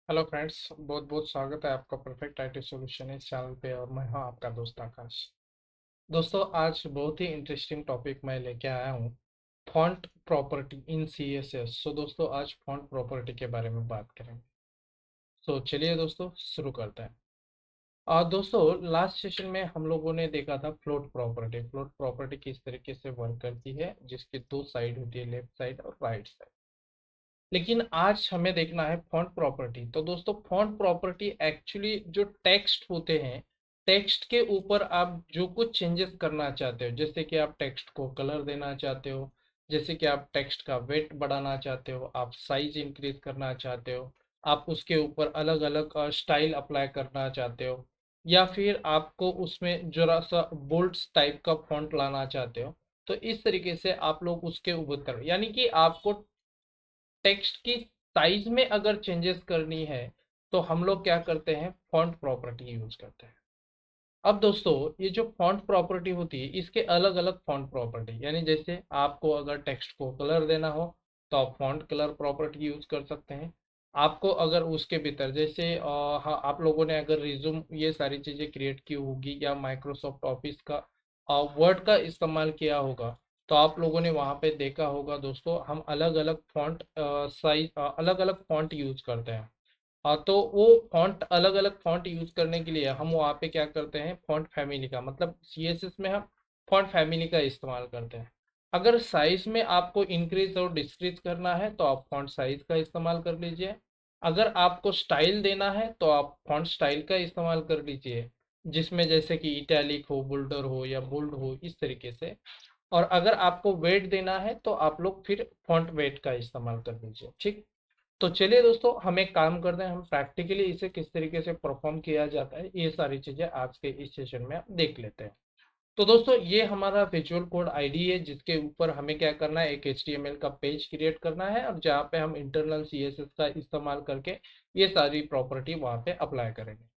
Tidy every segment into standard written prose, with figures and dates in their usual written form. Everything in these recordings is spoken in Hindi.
हेलो फ्रेंड्स, बहुत बहुत स्वागत है आपका परफेक्ट आईटी सॉल्यूशन इस चैनल पे। और मैं हूं आपका दोस्त आकाश। दोस्तों, आज बहुत ही इंटरेस्टिंग टॉपिक मैं लेके आया हूं, फॉन्ट प्रॉपर्टी इन सीएसएस। सो दोस्तों, आज फॉन्ट प्रॉपर्टी के बारे में बात करेंगे। सो चलिए दोस्तों, शुरू करते हैं। दोस्तों, लास्ट सेशन में हम लोगों ने देखा था फ्लोट प्रॉपर्टी। फ्लोट प्रॉपर्टी किस तरीके से वर्क करती है, जिसकी दो साइड होती है, लेफ्ट साइड और राइट साइड। लेकिन आज हमें देखना है फॉन्ट प्रॉपर्टी। तो दोस्तों, फॉन्ट प्रॉपर्टी एक्चुअली जो टेक्स्ट होते हैं, टेक्स्ट के ऊपर आप जो कुछ चेंजेस करना चाहते हो, जैसे कि आप टेक्स्ट को कलर देना चाहते हो, जैसे कि आप टेक्स्ट का वेट बढ़ाना चाहते हो, आप साइज इंक्रीज करना चाहते हो, आप उसके ऊपर अलग अलग स्टाइल अप्लाई करना चाहते हो, या फिर आपको उसमें जरा सा बोल्ड टाइप का फॉन्ट लाना चाहते हो, तो इस तरीके से आप लोग उसके ऊपर करो। यानी कि आपको टेक्स्ट की साइज में अगर चेंजेस करनी है, तो हम लोग क्या करते हैं, फॉन्ट प्रॉपर्टी यूज करते हैं। अब दोस्तों, ये जो फॉन्ट प्रॉपर्टी होती है, इसके अलग अलग फॉन्ट प्रॉपर्टी, यानी जैसे आपको अगर टेक्स्ट को कलर देना हो, तो आप फॉन्ट कलर प्रॉपर्टी यूज कर सकते हैं। आपको अगर उसके भीतर जैसे हाँ, आप लोगों ने अगर रिज्यूम ये सारी चीजें क्रिएट की होगी, या माइक्रोसॉफ्ट ऑफिस का वर्ड का इस्तेमाल किया होगा, तो आप लोगों ने वहां पे देखा होगा दोस्तों, हम अलग अलग फॉन्ट साइज, अलग अलग फॉन्ट यूज करते हैं। हाँ, तो वो फॉन्ट, अलग अलग फॉन्ट यूज करने के लिए हम वहाँ पे क्या करते हैं, फॉन्ट फैमिली का, मतलब सीएसएस में हम फॉन्ट फैमिली का इस्तेमाल करते हैं। अगर साइज में आपको इंक्रीज और डिक्रीज करना है, तो आप फॉन्ट साइज का इस्तेमाल कर लीजिए। अगर आपको स्टाइल देना है, तो आप फॉन्ट स्टाइल का इस्तेमाल कर लीजिए, जिसमें जैसे कि इटैलिक हो, बोल्डर हो या बोल्ड हो, इस तरीके से। और अगर आपको वेट देना है, तो आप लोग फिर फॉन्ट वेट का इस्तेमाल कर लीजिए। ठीक। तो चलिए दोस्तों, हम एक काम करते हैं, हम प्रैक्टिकली इसे किस तरीके से परफॉर्म किया जाता है, ये सारी चीजें आज के इस सेशन में हम देख लेते हैं। तो दोस्तों, ये हमारा विजुअल कोड आईडी है, जिसके ऊपर हमें क्या करना है, एक एचटीएमएल का पेज क्रिएट करना है, और जहाँ पे हम इंटरनल सीएसएस का इस्तेमाल करके ये सारी प्रॉपर्टी वहाँ पे अप्लाई करेंगे।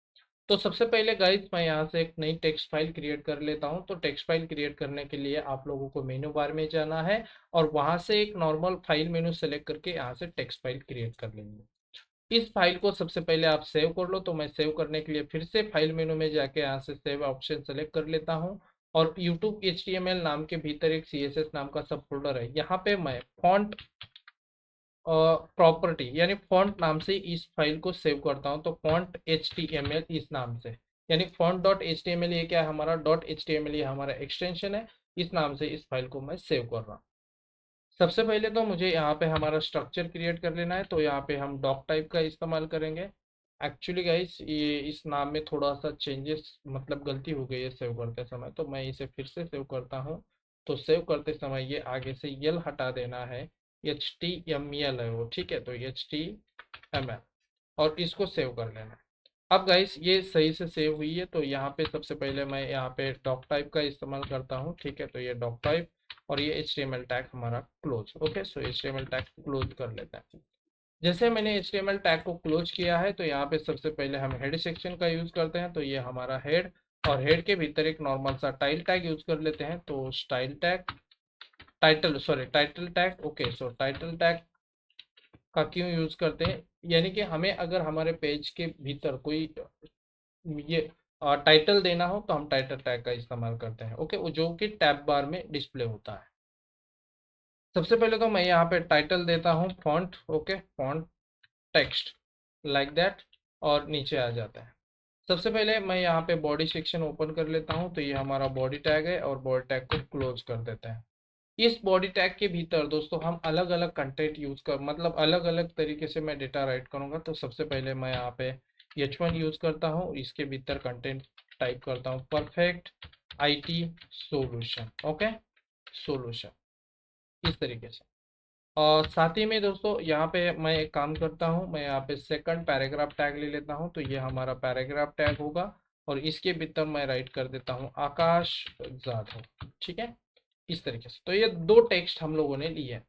तो सबसे पहले गाइस, मैं यहाँ से एक नई टेक्स्ट फाइल क्रिएट कर लेता हूँ। तो टेक्स्ट फाइल क्रिएट करने के लिए आप लोगों को मेनू बार में जाना है, और वहां से एक नॉर्मल फाइल मेनू सेलेक्ट करके यहाँ से टेक्स्ट फाइल क्रिएट कर लेंगे। इस फाइल को सबसे पहले आप सेव कर लो। तो मैं सेव करने के लिए फिर से फाइल मेनू में जाके यहाँ से सेव ऑप्शन सेलेक्ट कर लेता हूँ। और यूट्यूब HTML नाम के भीतर एक CSS नाम का सब फोल्डर है, यहाँ पे मैं फॉन्ट प्रॉपर्टी यानी फॉन्ट नाम से इस फाइल को सेव करता हूं। तो फॉन्ट HTML इस नाम से, यानी font dot H T M L, ये क्या है, हमारा dot H T M L, ये हमारा एक्सटेंशन है। इस नाम से इस फाइल को मैं सेव कर रहा हूँ। सबसे पहले तो मुझे यहाँ पे हमारा स्ट्रक्चर क्रिएट कर लेना है। तो यहाँ पे हम डॉक टाइप का इस्तेमाल करेंगे। एक्चुअली गाइस, ये इस नाम में थोड़ा सा चेंजेस, मतलब गलती हो गई है सेव करते समय, तो मैं इसे फिर से सेव करता हूँ। तो सेव करते समय ये आगे से यल हटा देना है, HTML है वो, ठीक है, तो HTML, और इसको सेव कर लेना है। अब गाइस, ये सही से सेव हुई है। तो यहाँ पे सबसे पहले मैं यहाँ पे डॉक टाइप का इस्तेमाल करता हूँ, ठीक है, तो ये डॉक टाइप, और ये HTML टैग हमारा क्लोज। ओके, सो HTML टैग क्लोज कर लेते हैं। जैसे मैंने HTML टैग को क्लोज किया है, तो यहाँ पे सबसे पहले हम हेड सेक्शन का यूज करते हैं। तो ये हमारा हेड, और हेड के भीतर एक नॉर्मल सा टाइल टैग यूज कर लेते हैं। तो style tag, title, sorry, title tag. Okay, सो टाइटल टैग का क्यों यूज करते हैं, यानी कि हमें अगर हमारे पेज के भीतर कोई ये टाइटल देना हो, तो हम टाइटल टैग का इस्तेमाल करते हैं। ओके, वो जो कि टैब बार में डिस्प्ले होता है। सबसे पहले तो मैं यहाँ पे टाइटल देता हूँ font. Okay, font text like that, और नीचे आ जाता है। सबसे पहले मैं यहाँ पे बॉडी सेक्शन ओपन कर लेता हूँ। तो ये हमारा बॉडी टैग है, और बॉडी टैग को क्लोज कर देते हैं। इस बॉडी टैग के भीतर दोस्तों हम अलग अलग कंटेंट यूज कर, मतलब अलग अलग तरीके से मैं डेटा राइट करूंगा। तो सबसे पहले मैं यहाँ पे H1 यूज करता हूँ, इसके भीतर कंटेंट टाइप करता हूँ, perfect IT solution. Okay, solution, इस तरीके से। और साथ ही में दोस्तों, यहाँ पे मैं एक काम करता हूँ, मैं यहाँ पे सेकंड पैराग्राफ टैग ले लेता हूँ। तो ये हमारा पैराग्राफ टैग होगा, और इसके भीतर मैं राइट कर देता हूँ आकाश जाधव। ठीक है, इस तरीके से। तो ये दो टेक्स्ट हम लोगों ने लिए हैं।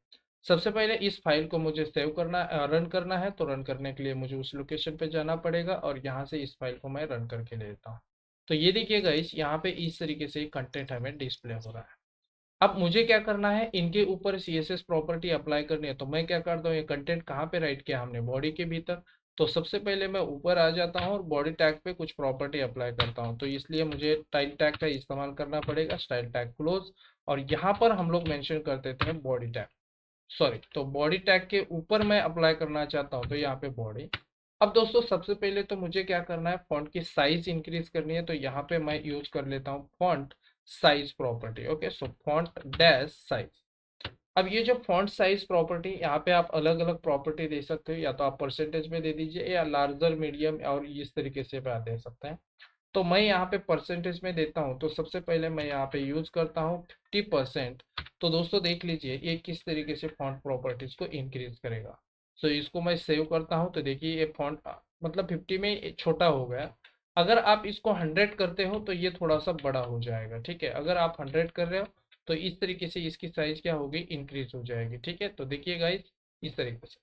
सबसे पहले इस फाइल को मुझे सेव करना, रन करना है। तो रन करने के लिए मुझे उस लोकेशन पे जाना पड़ेगा, और यहाँ से इस फाइल को मैं रन करके ले लेता हूँ। तो ये देखिएगा, इस यहाँ पे इस तरीके से कंटेंट हमें डिस्प्ले हो रहा है। अब मुझे क्या करना है, इनके ऊपर CSS प्रॉपर्टी अप्लाई करनी है। तो मैं क्या करता हूँ, ये कंटेंट कहाँ पे राइट किया हमने, बॉडी के भीतर। तो सबसे पहले मैं ऊपर आ जाता हूँ और बॉडी टैग पे कुछ प्रॉपर्टी अप्लाई करता हूँ, तो इसलिए मुझे स्टाइल टैग का इस्तेमाल करना पड़ेगा, स्टाइल टैग क्लोज। और यहाँ पर हम लोग मेंशन कर देते हैं बॉडी टैग, सॉरी, तो बॉडी टैग के ऊपर मैं अप्लाई करना चाहता हूँ, तो यहाँ पे बॉडी। अब दोस्तों सबसे पहले तो मुझे क्या करना है, फॉन्ट की साइज इंक्रीज करनी है, तो यहाँ पे मैं यूज कर लेता हूँ फॉन्ट साइज प्रॉपर्टी। ओके, सो फॉन्ट डैश साइज। अब ये जो फॉन्ट साइज प्रॉपर्टी, यहाँ पे आप अलग अलग प्रॉपर्टी दे सकते हो, या तो आप परसेंटेज में दे दीजिए या लार्जर मीडियम और इस तरीके से भी आप दे सकते हैं। तो मैं यहाँ पे परसेंटेज में देता हूँ, तो सबसे पहले मैं यहाँ पे यूज करता हूँ 50%। तो दोस्तों देख लीजिए ये किस तरीके से फॉन्ट प्रॉपर्टीज को इंक्रीज करेगा। सो इसको मैं सेव करता हूँ, तो देखिए ये फॉन्ट मतलब 50 में ये छोटा हो गया। अगर आप इसको 100 करते हो तो ये थोड़ा सा बड़ा हो जाएगा, ठीक है। अगर आप 100 कर रहे हो तो इस तरीके से इसकी साइज क्या होगी, इंक्रीज हो जाएगी, ठीक है। तो देखिए गाइस इस तरीके से।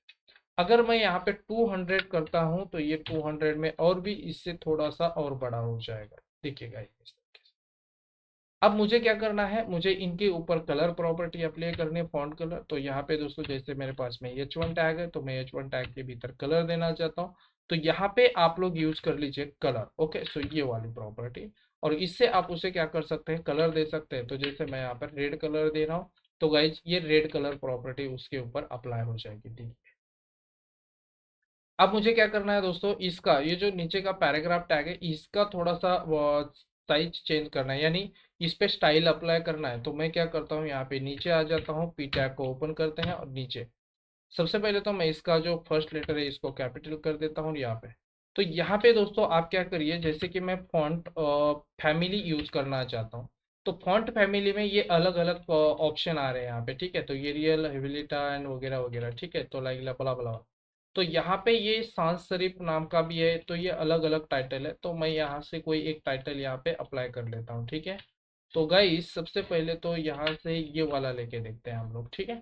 अगर मैं यहाँ पे 200 करता हूँ तो ये 200 में और भी इससे थोड़ा सा और बड़ा हो जाएगा, देखिएगा इस तरीके से। अब मुझे क्या करना है, मुझे इनके ऊपर कलर प्रॉपर्टी अप्लाई करनी है, फॉन्ट कलर। तो यहाँ पे दोस्तों जैसे मेरे पास में H1 टैग है, तो मैं H1 टैग के भीतर कलर देना चाहता हूँ, तो यहाँ पे आप लोग यूज कर लीजिए कलर। ओके, सो ये वाली प्रॉपर्टी। और इससे आप उसे क्या कर सकते हैं, कलर दे सकते हैं। तो जैसे मैं यहाँ पर रेड कलर दे रहा हूँ, तो गाइज ये रेड कलर प्रॉपर्टी उसके ऊपर अप्लाई हो जाएगी, ठीक है। अब मुझे क्या करना है दोस्तों, इसका ये जो नीचे का पैराग्राफ टैग है इसका थोड़ा सा साइज चेंज करना है, यानी इस पे स्टाइल अप्लाई करना है। तो मैं क्या करता हूँ, यहाँ पे नीचे आ जाता हूँ, पी टैग को ओपन करते हैं और नीचे सबसे पहले तो मैं इसका जो फर्स्ट लेटर है इसको कैपिटल कर देता हूँ यहाँ पे। तो यहाँ पे दोस्तों आप क्या करिए, जैसे कि मैं फॉन्ट फैमिली यूज करना चाहता हूँ, तो फॉन्ट फैमिली में ये अलग अलग ऑप्शन आ रहे हैं यहाँ पे, ठीक है। तो ये रियल हेविलिटा एंड वगैरह वगैरह, ठीक है। तो लाइक बला बला। तो यहाँ पे ये सांस शरीफ नाम का भी है, तो ये अलग अलग टाइटल है। तो मैं यहाँ से कोई एक टाइटल यहाँ पे अप्लाई कर लेता हूँ, ठीक है। तो गाइस सबसे पहले तो यहाँ से ये वाला लेके देखते हैं हम लोग, ठीक है।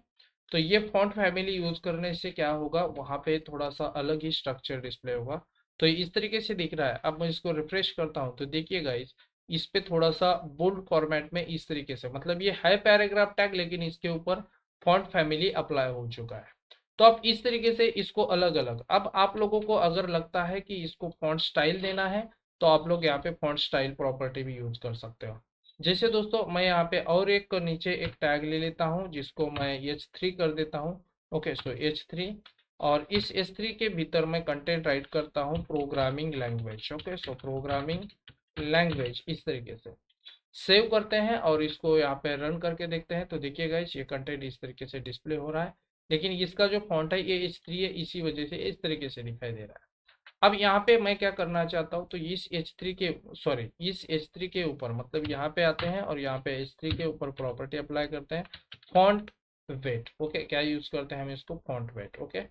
तो ये फॉन्ट फैमिली यूज करने से क्या होगा, वहाँ पे थोड़ा सा अलग ही स्ट्रक्चर डिस्प्ले होगा। तो इस तरीके से दिख रहा है। अब मैं इसको रिफ्रेश करता हूँ, तो देखिए गाइस इस पे थोड़ा सा बोल्ड फॉर्मेट में इस तरीके से, मतलब ये है पैराग्राफ टैग लेकिन इसके ऊपर फॉन्ट फैमिली अप्लाई हो चुका है। तो आप इस तरीके से इसको अलग अलग, अब आप लोगों को अगर लगता है कि इसको फॉन्ट स्टाइल देना है, तो आप लोग यहाँ पे फॉन्ट स्टाइल प्रॉपर्टी भी यूज कर सकते हो। जैसे दोस्तों मैं यहाँ पे और एक नीचे एक टैग ले लेता हूँ जिसको मैं H3 कर देता हूँ। ओके, सो H3। और इस H3 के भीतर मैं कंटेंट राइट करता हूँ प्रोग्रामिंग लैंग्वेज। ओके, सो प्रोग्रामिंग लैंग्वेज इस तरीके से सेव करते हैं और इसको यहाँ पे रन करके देखते हैं। तो देखिए गाइस ये कंटेंट इस तरीके से डिस्प्ले हो रहा है, लेकिन इसका जो फॉन्ट है ये H3 है, इसी वजह से इस तरीके से दिखाई दे रहा है। अब यहाँ पे मैं क्या करना चाहता हूँ, तो इस H3 के सॉरी इस H3 के ऊपर, मतलब यहाँ पे आते हैं और यहाँ पे H3 के ऊपर प्रॉपर्टी अप्लाई करते हैं, फॉन्ट वेट। ओके, क्या यूज करते हैं हम इसको, फॉन्ट वेट। ओके,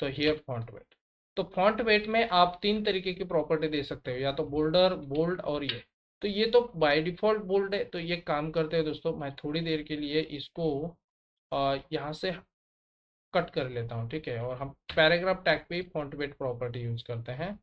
तो हियर फॉन्ट वेट। तो फॉन्ट वेट में आप तीन तरीके की प्रॉपर्टी दे सकते हो, या तो बोल्डर, बोल्ड और ये। तो ये तो बाय डिफॉल्ट बोल्ड है, तो ये काम करते हैं दोस्तों, मैं थोड़ी देर के लिए इसको यहाँ से कट कर लेता हूँ, ठीक है। और हम पैराग्राफ टैग पे फॉन्ट वेट प्रॉपर्टी यूज करते हैं।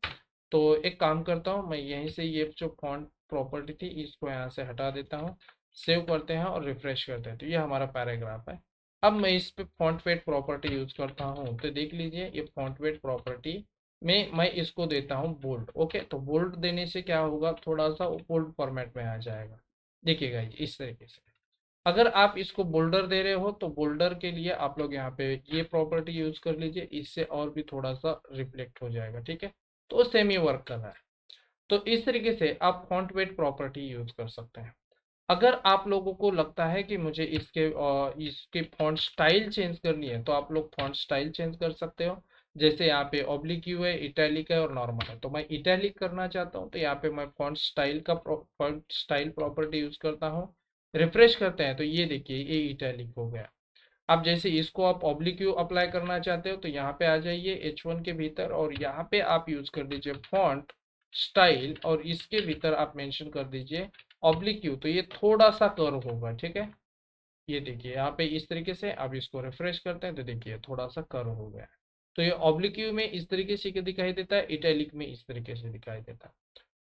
तो एक काम करता हूँ, मैं यहीं से ये जो फॉन्ट प्रॉपर्टी थी इसको यहाँ से हटा देता हूँ, सेव करते हैं और रिफ्रेश करते हैं। तो ये हमारा पैराग्राफ है। अब मैं इस पे फॉन्ट वेट प्रॉपर्टी यूज करता हूँ, तो देख लीजिए ये फॉन्ट वेट प्रॉपर्टी में मैं इसको देता हूँ बोल्ड। ओके, तो बोल्ड देने से क्या होगा, थोड़ा सा बोल्ड फॉर्मेट में आ जाएगा, देखिएगा इस तरीके से। अगर आप इसको बोल्डर दे रहे हो तो बोल्डर के लिए आप लोग यहाँ पे ये प्रॉपर्टी यूज कर लीजिए, इससे और भी थोड़ा सा रिफ्लेक्ट हो जाएगा, ठीक है। तो सेम ही वर्क कर रहा है। तो इस तरीके से आप फॉन्ट वेट प्रॉपर्टी यूज कर सकते हैं। अगर आप लोगों को लगता है कि मुझे इसके फॉन्ट स्टाइल चेंज करनी है, तो आप लोग फॉन्ट स्टाइल चेंज कर सकते हो। जैसे यहाँ पे ऑब्लिक यू है, इटैलिक है और नॉर्मल है, तो मैं इटैलिक करना चाहता हूँ, तो यहाँ पे मैं फॉन्ट स्टाइल प्रॉपर्टी यूज करता हूँ। रिफ्रेश करते हैं तो ये देखिए ये इटैलिक हो गया। अब जैसे इसको आप ऑब्लिक यू अप्लाई करना चाहते हो, तो यहाँ पे आ जाइए H1 के भीतर और यहाँ पे आप यूज कर दीजिए फॉन्ट स्टाइल और इसके भीतर आप मेंशन कर दीजिए ऑब्लिक यू, तो ये थोड़ा सा कर्व होगा, ठीक है। ये देखिए यहाँ पे इस तरीके से आप इसको रिफ्रेश करते हैं तो देखिए थोड़ा सा कर्व हो गया है। तो ये ऑब्लिक यू में इस तरीके से दिखाई देता है, इटैलिक में इस तरीके से दिखाई देता है।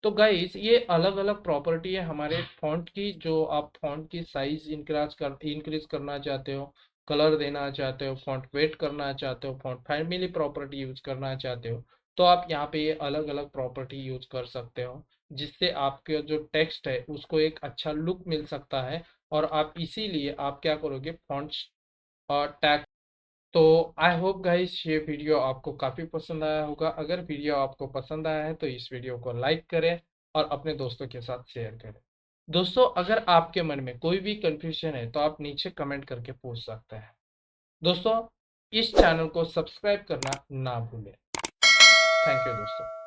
तो गाइस ये अलग अलग प्रॉपर्टी है हमारे फॉन्ट की, जो आप फॉन्ट की साइज इंक्रीज करना चाहते हो, कलर देना चाहते हो, फॉन्ट वेट करना चाहते हो, फॉन्ट फैमिली प्रॉपर्टी यूज करना चाहते हो, तो आप यहाँ पे ये अलग अलग प्रॉपर्टी यूज कर सकते हो, जिससे आपके जो टेक्स्ट है उसको एक अच्छा लुक मिल सकता है। और आप इसीलिए आप क्या करोगे, फॉन्ट्स और टैग। तो आई होप गाइस ये वीडियो आपको काफ़ी पसंद आया होगा। अगर वीडियो आपको पसंद आया है तो इस वीडियो को लाइक करें और अपने दोस्तों के साथ शेयर करें। दोस्तों, अगर आपके मन में कोई भी कंफ्यूजन है तो आप नीचे कमेंट करके पूछ सकते हैं। दोस्तों, इस चैनल को सब्सक्राइब करना ना भूलें। थैंक यू दोस्तों।